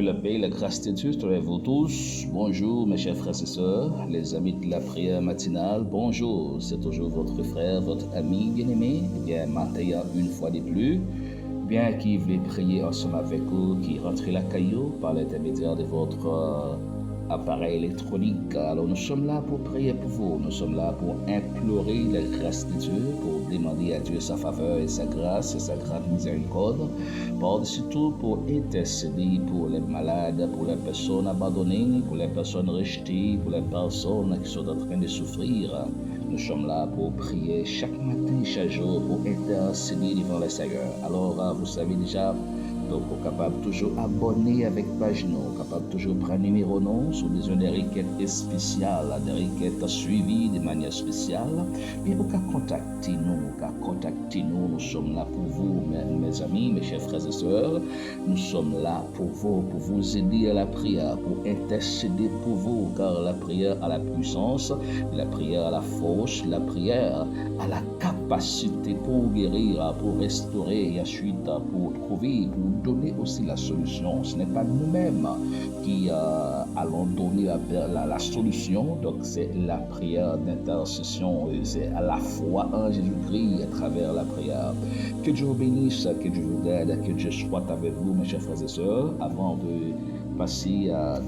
la paix et la grâce de Dieu soient avec vous tous. Bonjour mes chers frères et sœurs, les amis de la prière matinale. Bonjour, c'est toujours votre frère, votre ami bien-aimé. Maintenant, une fois de plus, qui voulait prier ensemble avec vous, qui rentre la caillou par l'intermédiaire de votre appareil électronique. Alors nous sommes là pour prier pour vous, nous sommes là pour implorer la grâce de Dieu, pour demander à Dieu sa faveur et sa grâce et sa grande miséricorde, par-dessus tout pour intercéder pour les malades, pour les personnes abandonnées, pour les personnes rejetées, pour les personnes qui sont en train de souffrir. Nous sommes là pour prier chaque matin, chaque jour, pour intercéder devant le Seigneur. Alors, vous savez déjà, donc, capable toujours abonner avec page nous, capable toujours prendre numéro non, sur besoin des requêtes spéciales, des requêtes suivies de manière spéciale. Mais vous pouvez contacter nous, nous sommes là pour vous, mes amis, mes chers frères et sœurs. Nous sommes là pour vous aider à la prière, pour intercéder pour vous, car la prière a la puissance, la prière a la force, la prière a la capacité pour guérir, pour restaurer et ensuite pour trouver, pour donner aussi la solution. Ce n'est pas nous-mêmes qui allons donner la solution, donc c'est la prière d'intercession, c'est à la foi en Jésus-Christ à travers la prière. Que Dieu vous bénisse, que Dieu vous aide, que Dieu soit avec vous, mes chers frères et sœurs. Avant de passer à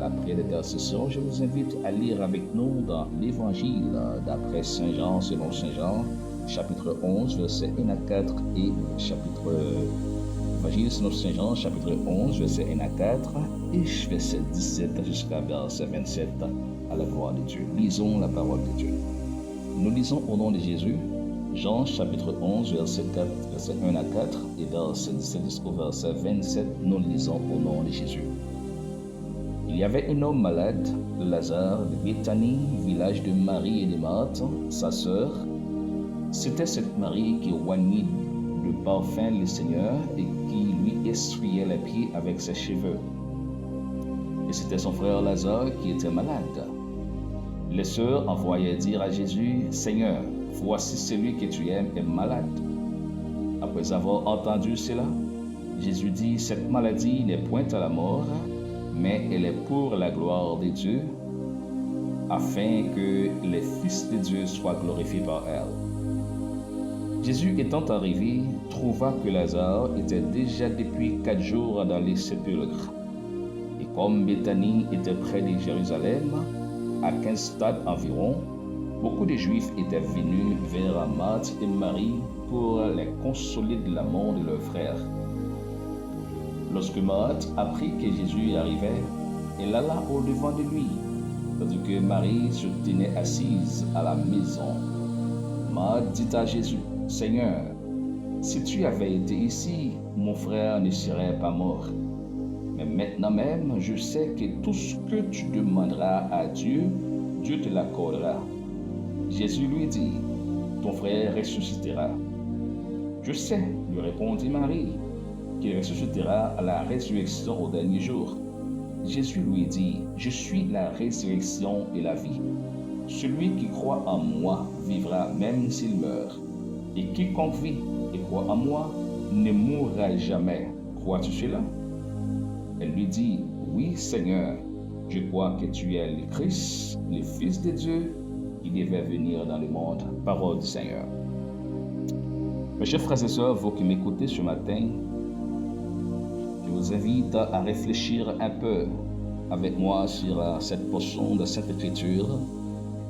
la prière d'intercession, je vous invite à lire avec nous dans l'Évangile d'après Saint Jean, selon Saint Jean, chapitre 11, versets 1 à 4 et Évangile selon Saint Jean, chapitre 11, verset 1 à 4 et verset 17 jusqu'à verset 27, à la gloire de Dieu. Lisons la parole de Dieu. Nous lisons au nom de Jésus, Jean, chapitre 11, verset 1 à 4 et verset 17 jusqu'au verset 27, nous lisons au nom de Jésus. Il y avait un homme malade, Lazare, de Béthanie, village de Marie et de Marthe, sa sœur. C'était cette Marie qui oignit de parfum le Seigneur et qui lui essuyait les pieds avec ses cheveux. Et c'était son frère Lazare qui était malade. Les sœurs envoyaient dire à Jésus, « Seigneur, voici celui que tu aimes est malade. » Après avoir entendu cela, Jésus dit, « Cette maladie n'est point à la mort, mais elle est pour la gloire de Dieu, afin que les fils de Dieu soient glorifiés par elle. » Jésus étant arrivé, trouva que Lazare était déjà depuis 4 jours dans les sépulcres. Et comme Béthanie était près de Jérusalem, à 15 stades environ, beaucoup de Juifs étaient venus vers Marthe et Marie pour les consoler de la mort de leur frère. Lorsque Marthe apprit que Jésus arrivait, elle alla au-devant de lui, tandis que Marie se tenait assise à la maison. Marthe dit à Jésus, « Seigneur, si tu avais été ici, mon frère ne serait pas mort. Mais maintenant même, je sais que tout ce que tu demanderas à Dieu, Dieu te l'accordera. » Jésus lui dit, « Ton frère ressuscitera. » « Je sais, lui répondit Marie, qu'il ressuscitera à la résurrection au dernier jour. » Jésus lui dit, « Je suis la résurrection et la vie. Celui qui croit en moi vivra même s'il meurt. Et quiconque vit et croit en moi ne mourra jamais. Crois-tu cela? » Elle lui dit, « Oui, Seigneur, je crois que tu es le Christ, le Fils de Dieu, qui devait venir dans le monde. » Parole du Seigneur. Mes chers frères et sœurs, vous qui m'écoutez ce matin, je vous invite à réfléchir un peu avec moi sur cette portion de cette écriture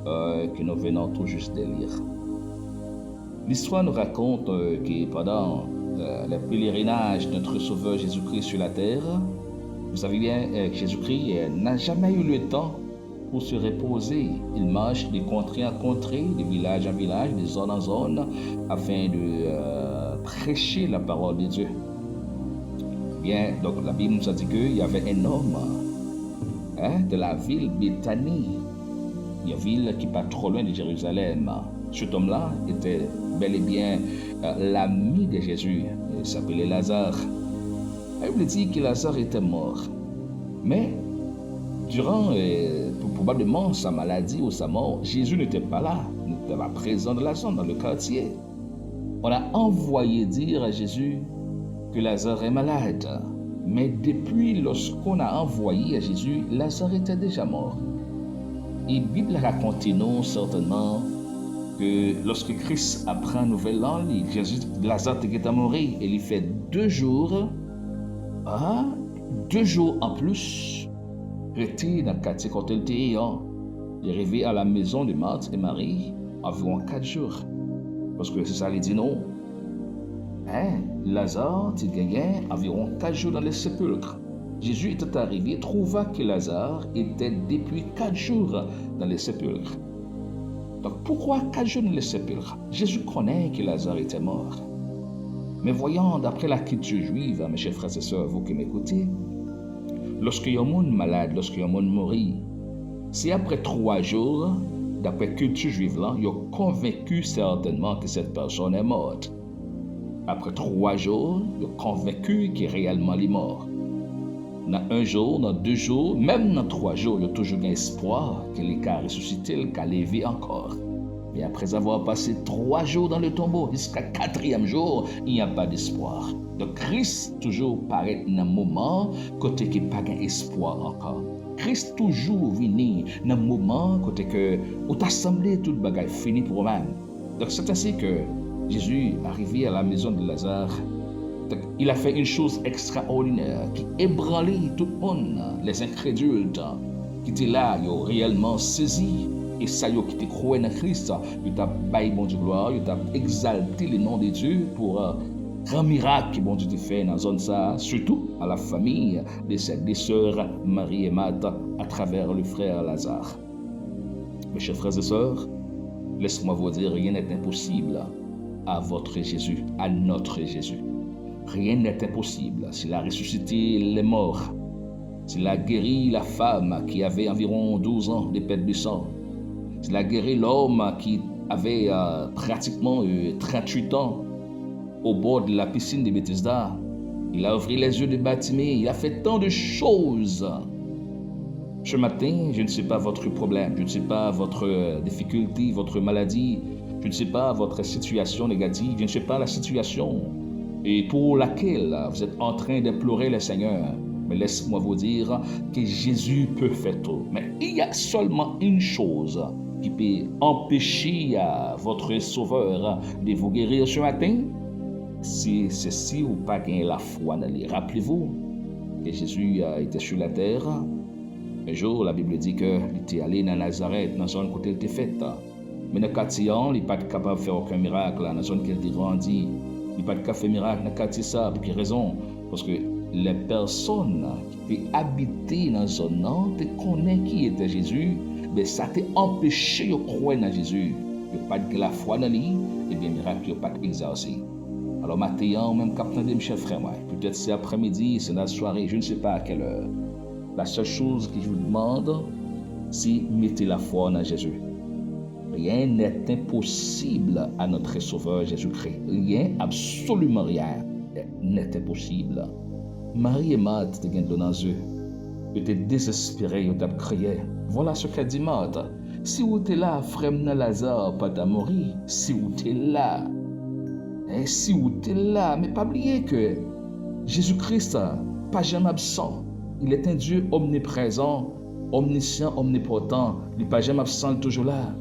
que nous venons tout juste de lire. L'histoire nous raconte que pendant le pèlerinage de notre Sauveur Jésus-Christ sur la terre, vous savez bien que Jésus-Christ n'a jamais eu le temps pour se reposer. Il marche de contrée en contrée, de village en village, de zone en zone, afin de prêcher la parole de Dieu. Bien, donc la Bible nous a dit qu'il y avait un homme de la ville Béthanie, une ville qui n'est pas trop loin de Jérusalem. Cet homme-là était bel et bien l'ami de Jésus. Il s'appelait Lazare. La Bible dit que Lazare était mort. Mais durant probablement sa maladie ou sa mort, Jésus n'était pas là, n'était pas présent dans la zone, dans le quartier. On a envoyé dire à Jésus que Lazare est malade. Mais depuis lorsqu'on a envoyé à Jésus, Lazare était déjà mort. Et la Bible raconte nous certainement que lorsque Christ apprend nouvelle langue, Jésus, Lazare était mort et il fait 2 jours, 2 jours en plus, resté dans le quartier quand il était. Il est arrivé à la maison de Marthe et Marie environ 4 jours. Parce que c'est ça, il dit non. Lazare, il gagnait environ 4 jours dans le sépulcre. Jésus était arrivé, trouva que Lazare était depuis 4 jours dans le sépulcre. Donc pourquoi 4 jours dans le sépulcre? Jésus connaît que Lazare était mort. Mais voyons, d'après la culture juive, mes chers frères et sœurs, vous qui m'écoutez, lorsque y a un monde malade, lorsque y a un monde mourit, c'est après 3 jours, d'après la culture juive, il a convaincu certainement que cette personne est morte. Après 3 jours, il a convaincu qu'il est réellement mort. Dans 1 jour, dans 2 jours, même dans 3 jours, il y a toujours un espoir qu'il est ressuscité, qu'il est levé encore. Mais après avoir passé 3 jours dans le tombeau, jusqu'à 4e jour, il n'y a pas d'espoir. Donc Christ toujours paraît dans un moment côté qu'il n'y a pas d'espoir encore. Christ toujours venu dans un moment côté que où t'a semblé toute bagaille fini pour eux-mêmes. Donc c'est ainsi que Jésus arrivé à la maison de Lazare. Il a fait une chose extraordinaire qui ébranlait tout le monde, les incrédules qui étaient là, ils ont réellement saisi. Et ça, qui étaient croyés dans Christ, ils ont baillé bon Dieu gloire, ils ont exalté le nom de Dieu pour grand miracle que bon Dieu a fait dans la zone ça, surtout à la famille de ses 2 sœurs Marie et Marthe à travers le frère Lazare. Mes chers frères et sœurs, laisse-moi vous dire, rien n'est impossible à votre Jésus, à notre Jésus. Rien n'est impossible. S'il a ressuscité les morts, s'il a guéri la femme qui avait environ 12 ans de perte de sang, s'il a guéri l'homme qui avait pratiquement 38 ans au bord de la piscine de Bethesda, il a ouvert les yeux de Bartimée, il a fait tant de choses. Ce matin, je ne sais pas votre problème, je ne sais pas votre difficulté, votre maladie, je ne sais pas votre situation négative, je ne sais pas la situation et pour laquelle vous êtes en train d'implorer le Seigneur. Mais laisse-moi vous dire que Jésus peut faire tout. Mais il y a seulement une chose qui peut empêcher votre Sauveur de vous guérir ce matin. C'est si vous n'avez pas gagné la foi dans lui. Rappelez-vous que Jésus était sur la terre. Un jour, la Bible dit qu'il était allé dans Nazareth, dans la zone où il était fait. Mais dans le quartier, il n'est pas capable de faire aucun miracle. Dans la zone où il était grandi, il n'est pas capable de faire miracle dans le quartier. Pour quelle raison? Parce que les personnes qui habitaient dans la zone, qui connaissaient qui était Jésus, mais ça t'a empêché de croire dans Jésus. Il n'y a pas de la foi dans lui, et bien miracle n'a pas exercé. Alors maintenant, même capitaine de Michel frère, peut-être c'est après-midi, c'est la soirée, je ne sais pas à quelle heure. La seule chose que je vous demande, c'est mettez la foi en Jésus. Rien n'est impossible à notre Sauveur Jésus-Christ. Rien, absolument rien n'est impossible. Marie et Marthe étaient dans les yeux. Ils étaient désespérés, ils ont crié. Voilà ce qu'a dit Marthe. Si vous êtes là, frère Lazare, pas à mourir. Si vous êtes là. Et si vous êtes là, mais pas oublier que Jésus-Christ, pas jamais absent. Il est un Dieu omniprésent, omniscient, omnipotent. Il n'est pas jamais absent, il est toujours là.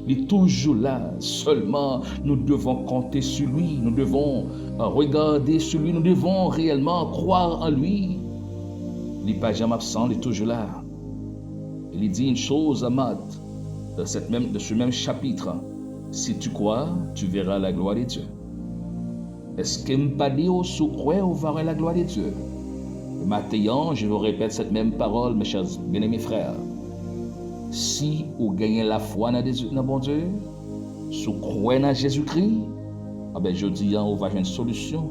Il est toujours là. Seulement, nous devons compter sur lui. Nous devons regarder sur lui. Nous devons réellement croire en lui. Il n'est pas jamais absent, il est toujours là. Il dit une chose à Marthe, de ce même chapitre. Si tu crois, tu verras la gloire de Dieu. Est-ce que me pas dit au croire ou verra la gloire de Dieu? Maintenant, je vous répète cette même parole, mes chers bien-aimés frères. Si vous gagnez la foi dans bon Dieu, si vous croyez dans Jésus-Christ, je dis, on va avoir une solution.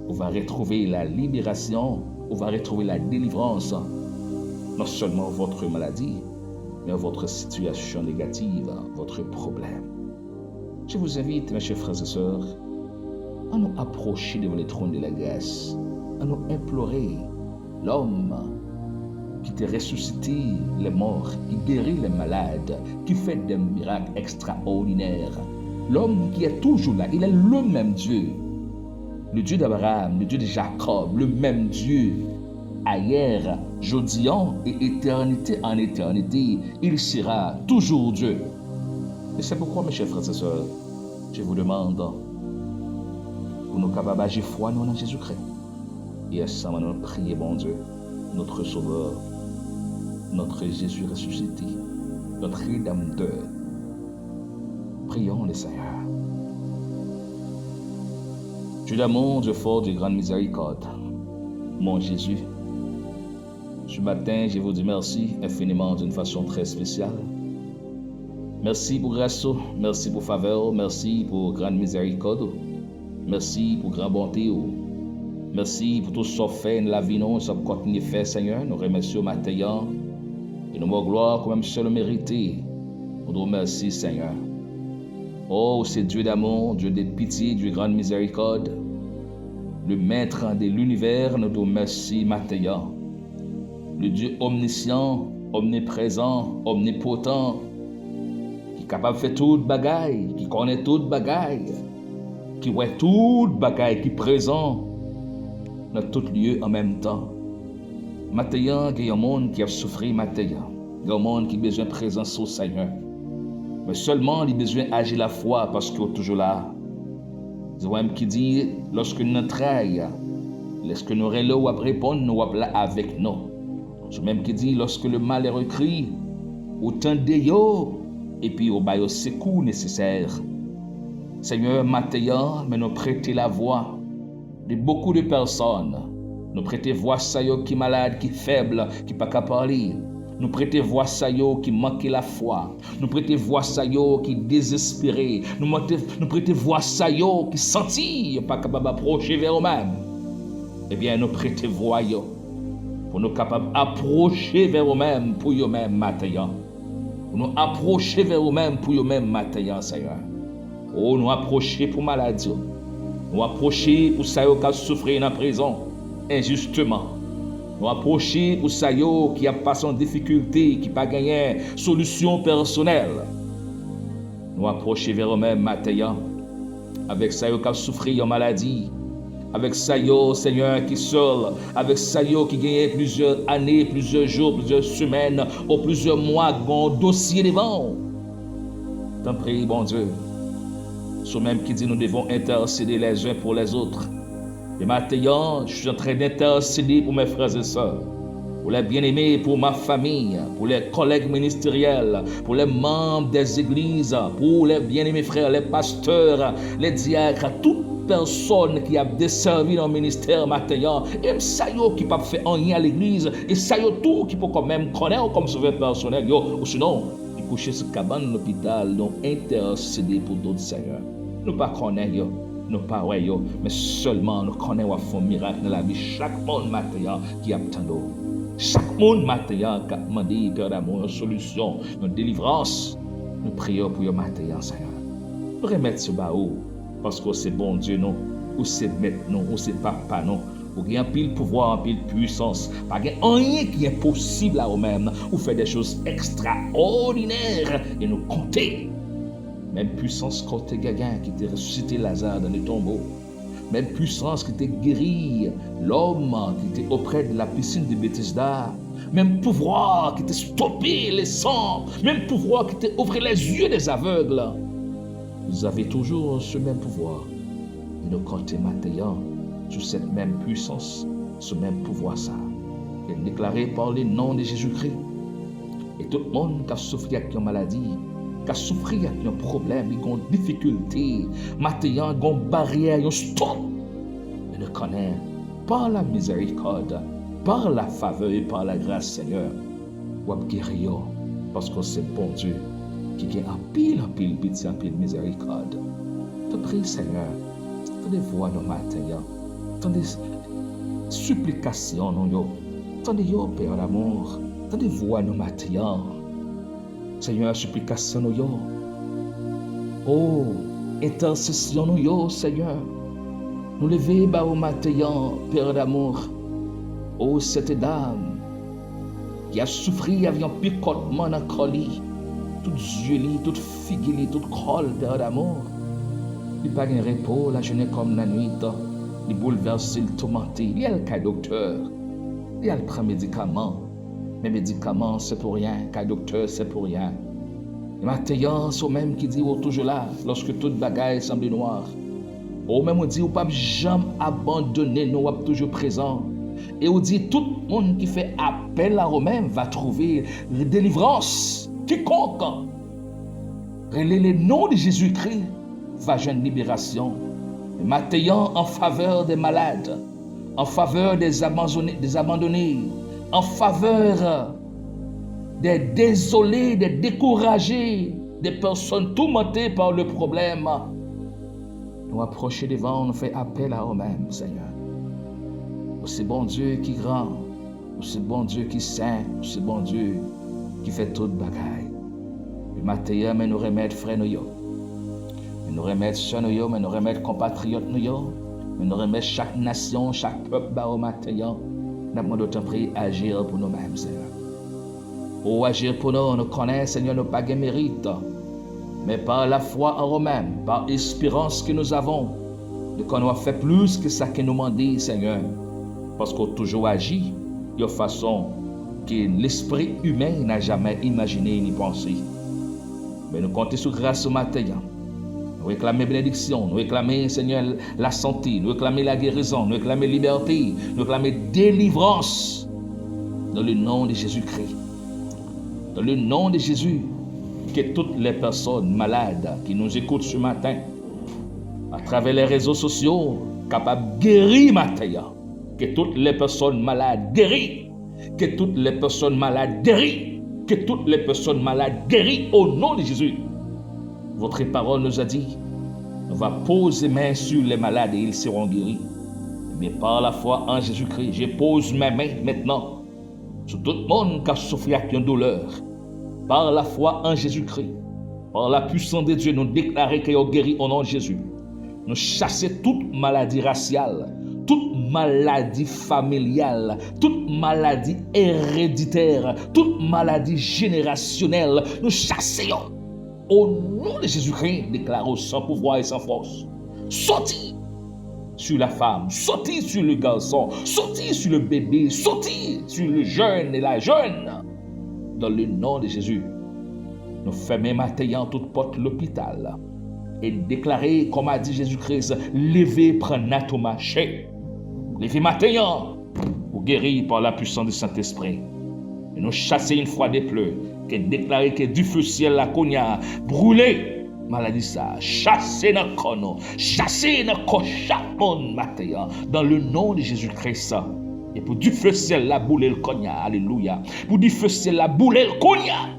On va retrouver la libération, on va retrouver la délivrance. Non seulement votre maladie, mais votre situation négative, votre problème. Je vous invite, mes chers frères et sœurs, à nous approcher devant le trône de la grâce, à nous implorer l'homme qui t'a ressuscité les morts, qui guérit les malades, qui fait des miracles extraordinaires. L'homme qui est toujours là, il est le même Dieu. le Dieu d'Abraham, le Dieu de Jacob, le même Dieu, hier, jodian et éternité en éternité, il sera toujours Dieu. Et c'est pourquoi, mes chers frères et sœurs, je vous demande pour nous capables d'agir foi nous en Jésus-Christ. Et ensemble, nous prions, bon Dieu, notre Sauveur, notre Jésus ressuscité, notre Rédempteur. Prions le Seigneur. Dieu d'amour, Dieu fort, Dieu grande miséricorde, mon Jésus, ce matin, je vous dis merci infiniment d'une façon très spéciale. Merci pour grâce, merci pour faveur, merci pour grande miséricorde, merci pour grande bonté, merci pour tout ce que fait dans la vie, nous, ce que continue de faire, Seigneur. Nous remercions matin et nous avons gloire comme même seul mérité. Nous te remercions, Seigneur. Oh, c'est Dieu d'amour, Dieu de pitié, Dieu de grande miséricorde, le maître de l'univers, nous te remercions matin. Le Dieu omniscient, omniprésent, omnipotent, qui est capable de faire toute bagaille, qui connaît toute bagaille, qui voit toute bagaille, qui est présent dans tout lieu en même temps. Maintenant, il y a un monde qui a souffert maintenant. Il y a un monde qui a besoin de présence au Seigneur. Mais seulement, il a besoin d'agir la foi parce qu'il est toujours là. C'est même qui dit, lorsque nous travaillons, lorsque nous sommes là ou après répondre, nous sommes là avec nous. C'est même qui dit, lorsque le malheureux crie, autant de yo, et puis au bail secours nécessaire. Seigneur, maintenant, mais nous prêtons la voix de beaucoup de personnes. Nous prêtons voix ça yo qui est malade, qui est faible, qui n'est pas capable de parler. Nous prêtons voix ça yo qui manque la foi. Nous prêtons voix ça yo qui est désespéré. Nous prêtons voix ça yo qui sentit pas capable d'approcher vers eux-mêmes. Eh bien, nous prêtons voix yo pour nous capables d'approcher vers eux-mêmes pour eux-mêmes matin. Pour nous approcher vers eux-mêmes pour eux-mêmes matin, Seigneur. Oh, nous approcher pour maladie. Nous approcher pour ça qui a souffert dans la prison injustement. Nous approcher pour ça qui a passé en difficulté, qui n'a pas gagné solution personnelle. Nous approcher vers eux-mêmes matin avec ça qui a souffert en maladie. Avec ça, Seigneur, qui seul, avec ça, qui gagne plusieurs années, plusieurs jours, plusieurs semaines, ou plusieurs mois, bon dossier devant. T'en prie, bon Dieu. Ce même qui dit nous devons intercéder les uns pour les autres. Et maintenant, je suis en train d'intercéder pour mes frères et sœurs, pour les bien-aimés, pour ma famille, pour les collègues ministériels, pour les membres des églises, pour les bien-aimés frères, les pasteurs, les diacres, toute personne qui a desservi dans le ministère matin, et ça qui peut faire en lien à l'église, et ça tout qui peut quand même connaître comme sauveur personnel, ou sinon, il couche sur cabane dans l'hôpital, donc intercéder pour d'autres seigneurs. Nous pas connaissons, nous pas mais seulement nous connaissons un miracle dans la vie chaque monde matin qui attend. Chaque monde matin qui a demandé Père d'amour une solution, une délivrance. Nous prions pour le matin, Seigneur. Nous remettons ce baou parce que c'est bon Dieu, non, ou c'est maître, non, ou c'est papa, non. Ou il y a un pile pouvoir, un pile puissance. Pas rien qui est possible à eux-mêmes. Ou faire des choses extraordinaires et nous compter. Même puissance côté Gagin qui t'a ressuscité Lazare dans le tombeau. Même puissance qui t'a guéri l'homme qui était auprès de la piscine de Bethesda. Même pouvoir qui t'a stoppé les sangs. Même pouvoir qui t'a ouvert les yeux des aveugles. Vous avez toujours ce même pouvoir. Et nous comptons maintenant sur cette même puissance, ce même pouvoir ça. Et déclaré par le nom de Jésus-Christ. Et tout le monde qui a souffert avec une maladie, qui a souffert avec un problème, qui a une difficulté, maintenant, qui a une barrière, qui a un stop. Et nous connaissons par la miséricorde, par la faveur et par la grâce, Seigneur, ou guérir parce que c'est bon Dieu qui a un pile pitié, un pile miséricorde. Je prie, Seigneur, tendez voix nos matins, tendez supplications, tendez Père d'amour, tendez voix nos matins. Seigneur, supplication nous yo. Oh, intercession nous yo, Seigneur. Nous lever bas au matin, Père d'amour. Oh, cette dame qui a souffert avec un picotement dans le colis, toute yeux, toute figue, toute colle, Père d'amour. Il n'y a pas de repos la journée comme la nuit. Il il bouleverse, il tourmente. Il y a le cas docteur. Il y a le prend médicament. Mais médicaments, c'est pour rien. Cas docteur, c'est pour rien. Et maintenant, c'est même qui dit, toujours là, lorsque toute bagaille semble noire. Ou même on dit, ou pas jamais abandonner, nous sommes toujours présents. Et on dit, tout le monde qui fait appel à Romain va trouver délivrance. Quiconque relève le nom de Jésus-Christ va jouer une libération. Et maintenant, en faveur des malades, en faveur des abandonnés, en faveur des désolés, des découragés, des personnes tourmentées par le problème, nous approcher devant, nous fait appel à nous-mêmes, Seigneur. C'est bon Dieu qui est grand, c'est bon Dieu qui est saint, c'est bon Dieu qui fait toute bagaille. Et maintenant, mais nous remettre frères nous, mais nous remettre soeurs nous, mais nous remettre compatriotes nous, mais nous remettre chaque nation, chaque peuple, maintenant, nous demandons d'autant prix agir pour nous-mêmes, Seigneur. Pour agir pour nous, nous connaissons, Seigneur, nous pas de mérite, mais par la foi en nous-mêmes, par l'espérance que nous avons, de qu'on a fait plus que ça que nous demandons, Seigneur, parce qu'on a toujours agi de façon que l'esprit humain n'a jamais imaginé ni pensé. Mais nous comptons sur grâce au matin. Nous réclamons bénédiction, nous réclamons, Seigneur, la santé, nous réclamons la guérison, nous réclamons liberté, nous réclamons délivrance dans le nom de Jésus-Christ. Dans le nom de Jésus, que toutes les personnes malades qui nous écoutent ce matin, à travers les réseaux sociaux, capables de guérir matin, que toutes les personnes malades guérissent, que toutes les personnes malades guérissent, que toutes les personnes malades guérissent au nom de Jésus. Votre parole nous a dit, on va poser main sur les malades et ils seront guéris. Mais par la foi en Jésus-Christ, je pose mes mains maintenant sur tout le monde qui a souffert avec une douleur. Par la foi en Jésus-Christ, par la puissance de Dieu, nous déclarons qu'ils sont guéris au nom de Jésus. Nous chassons toute maladie raciale, toute maladie familiale, toute maladie héréditaire, toute maladie générationnelle. Nous chassons au nom de Jésus-Christ, déclarons sans pouvoir et sans force. Sortez sur la femme, sortez sur le garçon, sortez sur le bébé, sortez sur le jeune et la jeune. Dans le nom de Jésus, nous fermons maintenant toute porte de l'hôpital et déclarer, comme a dit Jésus-Christ, levez, prenez tout marché. Levez maintenant pour guérir par la puissance du Saint-Esprit. Et nous chasser une fois des pleurs, qui déclarer que du feu ciel la cogna, brûler maladie ça, chasser dans corps, chasser dans corps chaque monde maintenant, dans le nom de Jésus-Christ. Et pour du feu ciel la boule le cogna, alléluia. Pour du feu ciel la boule le cogna.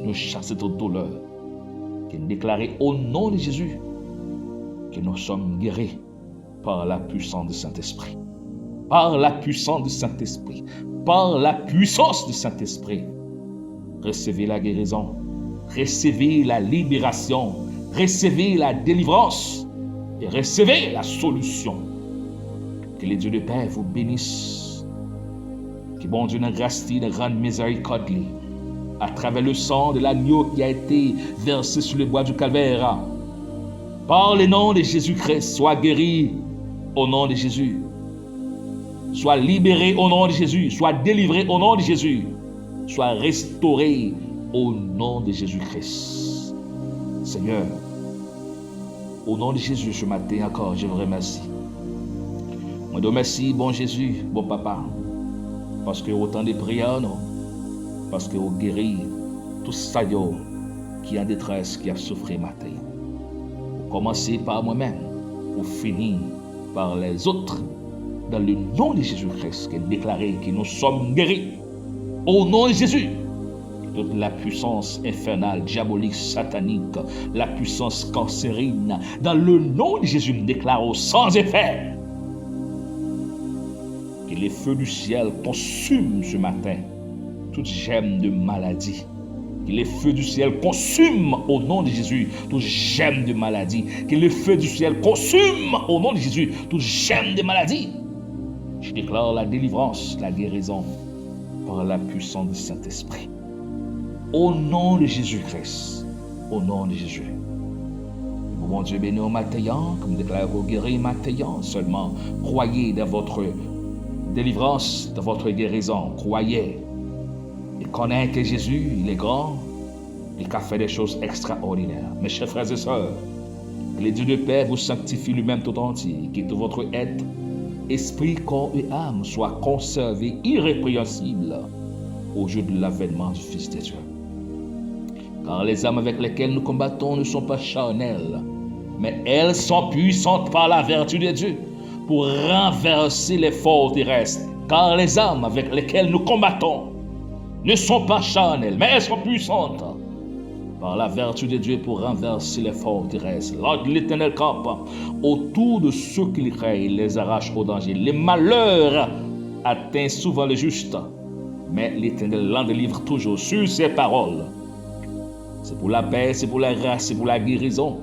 Nous chasser toute douleur, qui déclarer au nom de Jésus que nous sommes guéris par la puissance du Saint-Esprit. Par la puissance du Saint-Esprit. Par la puissance du Saint-Esprit. Recevez la guérison. Recevez la libération. Recevez la délivrance. Et recevez la solution. Que les dieux de paix vous bénissent. Que bon Dieu, dans grâce, dans grande miséricorde, à travers le sang de l'agneau qui a été versé sur le bois du calvaire, par le nom de Jésus-Christ, sois guéri au nom de Jésus. Sois libéré au nom de Jésus. Sois délivré au nom de Jésus. Sois restauré au nom de Jésus-Christ. Seigneur, au nom de Jésus, ce matin encore, je vous remercie. Moi, je remercie, bon Jésus, bon Papa, parce que autant de prières, non? Parce que vous guérit tout ça qui est en détresse, qui a souffert matin. Vous commencez par moi-même, vous finissez par les autres, dans le nom de Jésus-Christ, qui est déclaré que nous sommes guéris. Au nom de Jésus, toute la puissance infernale, diabolique, satanique, la puissance cancérine, dans le nom de Jésus, nous déclarons sans effet. Que les feux du ciel consument ce matin toute gemme de maladie. Que les feux du ciel consument au nom de Jésus toute gemme de maladie. Que les feux du ciel consument au nom de Jésus toute gemme de maladie. Je déclare la délivrance, la guérison par la puissance du Saint-Esprit. Au nom de Jésus-Christ. Au nom de Jésus. Mon Dieu béni au matin, comme déclare au guéri matin, seulement croyez dans votre délivrance, dans votre guérison, croyez. Et connaissez que Jésus, il est grand, et qu'il a fait des choses extraordinaires. Mes chers frères et sœurs, que le Dieu de paix vous sanctifie lui-même tout entier, que tout votre être, esprit, corps et âme soit conservé irrépréhensible au jour de l'avènement du Fils de Dieu. Car les âmes avec lesquelles nous combattons ne sont pas charnelles, mais elles sont puissantes par la vertu de Dieu pour renverser les forteresses. Car les âmes avec lesquelles nous combattons ne sont pas charnelles, mais elles sont puissantes par la vertu de Dieu pour renverser les forteresses. Lors de l'Éternel campe autour de ceux qui craignent, les arrache au danger. Les malheurs atteignent souvent le juste, mais l'Éternel l'en délivre toujours sur ses paroles. C'est pour la paix, c'est pour la grâce, c'est pour la guérison,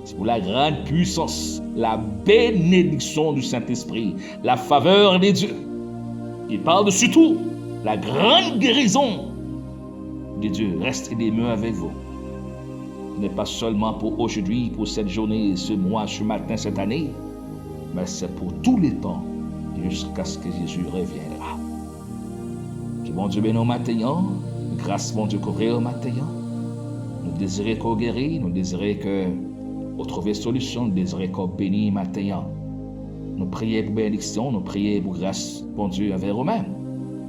c'est pour la grande puissance, la bénédiction du Saint-Esprit, la faveur de Dieu. Il parle de surtout la grande guérison de Dieu. Reste et demeure avec vous. Ce n'est pas seulement pour aujourd'hui, pour cette journée, ce mois, ce matin, cette année, mais c'est pour tous les temps, jusqu'à ce que Jésus reviendra. Que bon Dieu bénisse au matin, grâce mon Dieu couvrir au matin. Nous désirons qu'on guérisse, nous désirons qu'on trouve solution, nous désirons qu'on bénisse matin. Nous prions pour bénédiction, nous prions pour grâce, bon Dieu, envers nous-mêmes.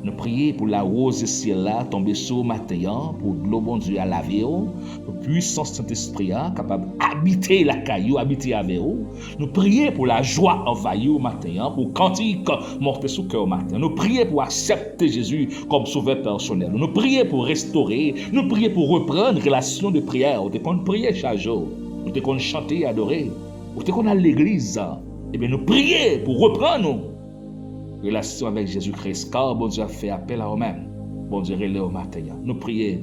Nous prions pour la rose ciel là tomber sur le matin, pour l'eau bon Dieu à laver, pour puissance Saint-Esprit capable d'habiter la caillou, habiter avec vous. Nous prions pour la joie envahir au matin, pour cantique monter sur le cœur au matin. Nous prions pour accepter Jésus comme sauveur personnel. Nous prions pour restaurer, nous prions pour reprendre une relation de prière. Nous devons prier chaque jour, nous devons chanter, adorer, nous devons aller à l'église. Eh bien, nous prions pour reprendre nous. Relation avec Jésus-Christ, car bon Dieu a fait appel à nous-mêmes. Bon Dieu relève au matin. Nous prions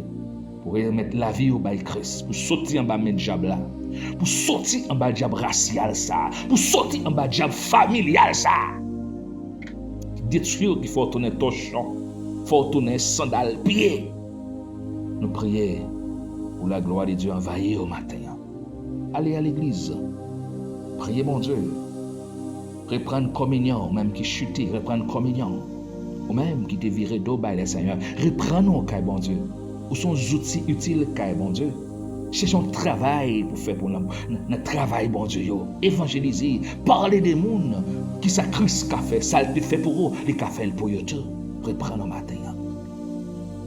pour remettre la vie au bas de Christ, pour sortir en bas de diable là, pour sortir en bas de diable racial ça, pour sortir en bas de diable familial ça. Détruire qu'il faut tourner torchon, il faut tourner sandales pieds. Nous prions pour la gloire de Dieu envahir au matin. Allez à l'église, priez mon Dieu. Reprendre communion, même qui chute, reprendre communion. Ou même qui te viré d'eau by le Seigneur. Reprendre car bon Dieu. Ou son outils utiles car bon Dieu. Cherchons travail pour faire pour notre travail bon Dieu. Évangéliser, parler des mondes qui ça Christ qu'a fait, ça le fait pour eux, les qu'a fait pour eux tout. Reprendre au matin.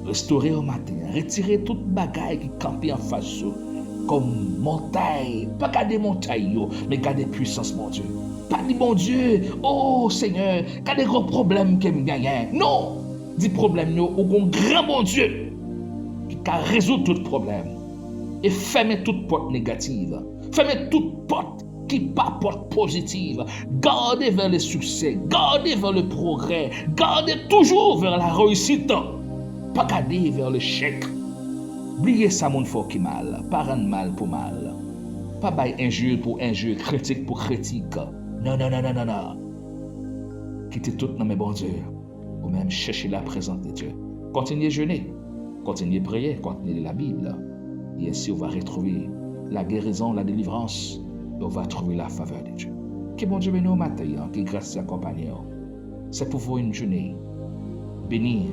Restaurer au matin, retirer toute bagaille qui campait en face comme montagne, pas garder montagne mais garder puissance mon Dieu. Pas dit bon Dieu, oh Seigneur, qu'a des gros problèmes qui me gagnent. Non, dit problème ou un grand bon Dieu qui a résoudre tout problème et fermer toute porte négative, fermer toute porte qui pas porte positive. Gardez vers le succès, gardez vers le progrès, gardez toujours vers la réussite, pas garder vers l'échec. Oubliez ça mon fort qui mal, pas rendre mal pour mal, pas bailler injure pour injure, critique pour critique. Non. Quittez tout dans mes bons Dieu. Ou même chercher la présence de Dieu. Continuez à jeûner. Continuez à prier. Continuez la Bible. Et ainsi, on va retrouver la guérison, la délivrance. Et on va trouver la faveur de Dieu. Que bon Dieu bénisse au matin. Que grâce accompagne. C'est pour vous une journée bénie.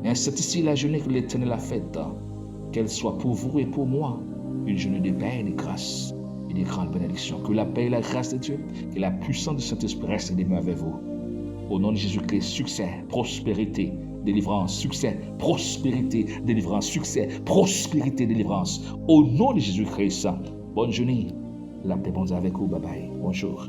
Et c'est ici la journée que l'Éternel a faite. Qu'elle soit pour vous et pour moi une journée de paix et de grâce. Et des grandes bénédictions. Que la paix et la grâce de Dieu, que la puissance de Saint-Esprit reste et demeure avec vous. Au nom de Jésus-Christ, succès, prospérité, délivrance, succès, prospérité, délivrance, succès, prospérité, délivrance. Au nom de Jésus-Christ, bonne journée. La paix, bon Dieu avec vous. Bye bye. Bonjour.